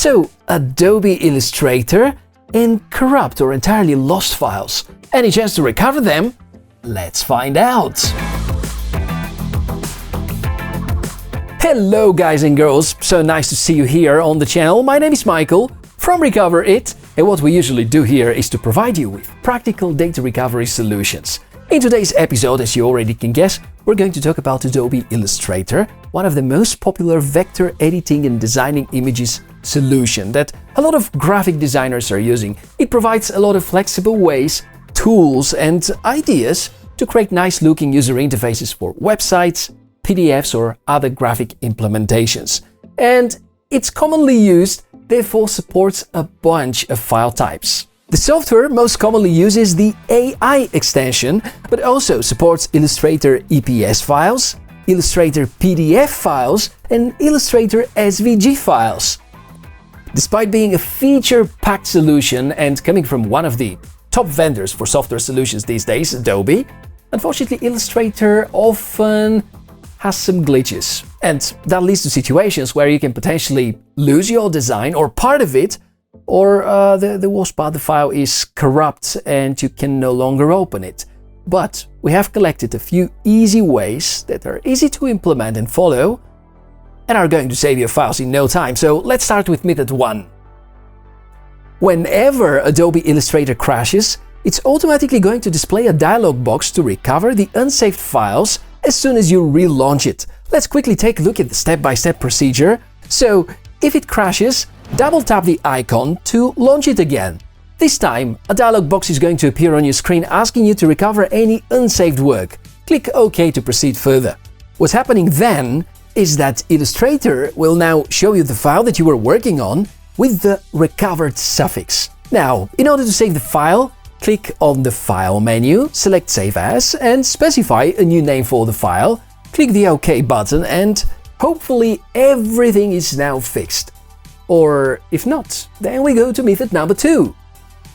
So, Adobe Illustrator and corrupt or entirely lost files. Any chance to recover them? Let's find out! Hello guys and girls, so nice to see you here on the channel. My name is Michael from Recoverit, and what we usually do here is to provide you with practical data recovery solutions. In today's episode, as you already can guess, we're going to talk about Adobe Illustrator, one of the most popular vector editing and designing images solution that a lot of graphic designers are using. It provides a lot of flexible ways, tools and ideas to create nice looking user interfaces for websites, PDFs or other graphic implementations. And it's commonly used, therefore supports a bunch of file types. The software most commonly uses the AI extension, but also supports Illustrator EPS files, Illustrator PDF files, and Illustrator SVG files. Despite being a feature-packed solution and coming from one of the top vendors for software solutions these days, Adobe, unfortunately Illustrator often has some glitches, and that leads to situations where you can potentially lose your design or part of it, or the worst part, the file is corrupt and you can no longer open it. But we have collected a few easy ways that are easy to implement and follow and are going to save your files in no time. So let's start with method 1. Whenever Adobe Illustrator crashes, it's automatically going to display a dialog box to recover the unsaved files as soon as you relaunch it. Let's quickly take a look at the step-by-step procedure. So, if it crashes, double tap the icon to launch it again. This time, a dialog box is going to appear on your screen asking you to recover any unsaved work. Click OK to proceed further. What's happening then is that Illustrator will now show you the file that you were working on with the recovered suffix. Now, in order to save the file, click on the File menu, select Save As, and specify a new name for the file. Click the OK button and hopefully everything is now fixed. Or if not, then we go to method number 2.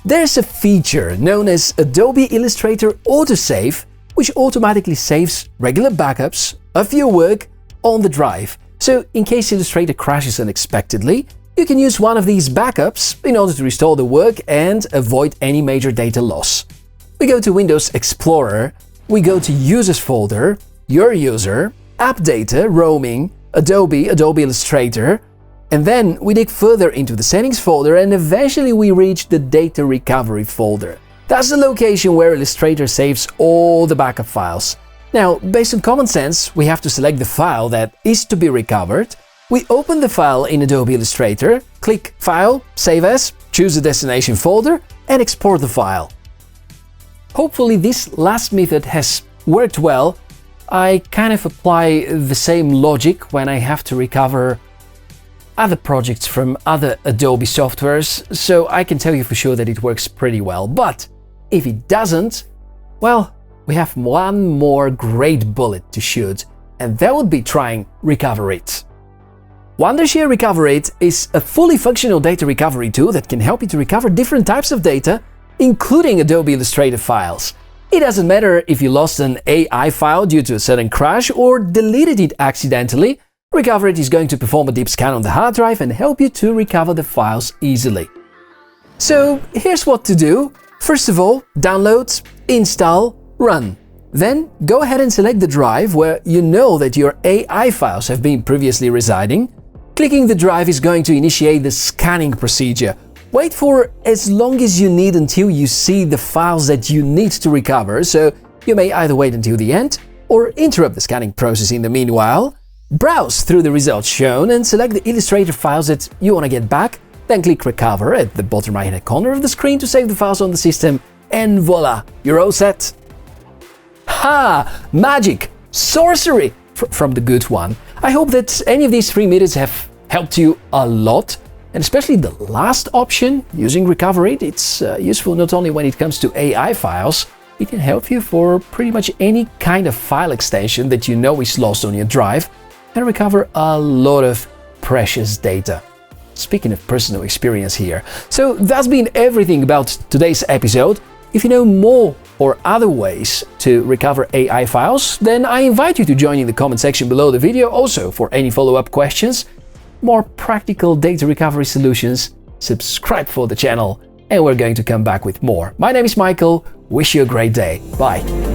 There's a feature known as Adobe Illustrator autosave, which automatically saves regular backups of your work on the drive. So in case Illustrator crashes unexpectedly, you can use one of these backups in order to restore the work and avoid any major data loss. We go to Windows Explorer, we go to Users folder, Your User, App Data, Roaming, Adobe Illustrator, and then we dig further into the Settings folder and eventually we reach the Data Recovery folder. That's the location where Illustrator saves all the backup files. Now, based on common sense, we have to select the file that is to be recovered. We open the file in Adobe Illustrator, click File, Save As, choose the destination folder, and export the file. Hopefully this last method has worked well. I kind of apply the same logic when I have to recover other projects from other Adobe softwares, so I can tell you for sure that it works pretty well. But if it doesn't, well, we have one more great bullet to shoot, and that would be trying Recoverit. Wondershare Recoverit is a fully functional data recovery tool that can help you to recover different types of data, including Adobe Illustrator files. It doesn't matter if you lost an AI file due to a sudden crash or deleted it accidentally, Recoverit is going to perform a deep scan on the hard drive and help you to recover the files easily. So here's what to do. First of all, download, install, run. Then go ahead and select the drive where you know that your AI files have been previously residing. Clicking the drive is going to initiate the scanning procedure. Wait for as long as you need until you see the files that you need to recover, so you may either wait until the end or interrupt the scanning process in the meanwhile. Browse through the results shown and select the Illustrator files that you want to get back, then click Recover at the bottom right-hand corner of the screen to save the files on the system, and voila, you're all set! Ha! Magic! Sorcery! From the good one. I hope that any of these 3 methods have helped you a lot, and especially the last option, using Recoverit. It's useful not only when it comes to AI files, it can help you for pretty much any kind of file extension that you know is lost on your drive and recover a lot of precious data. Speaking of personal experience here. So that's been everything about today's episode. If you know more or other ways to recover AI files, then I invite you to join in the comment section below the video also for any follow-up questions. more practical data recovery solutions, subscribe for the channel, and we're going to come back with more. My name is Michael. Wish you a great day. Bye.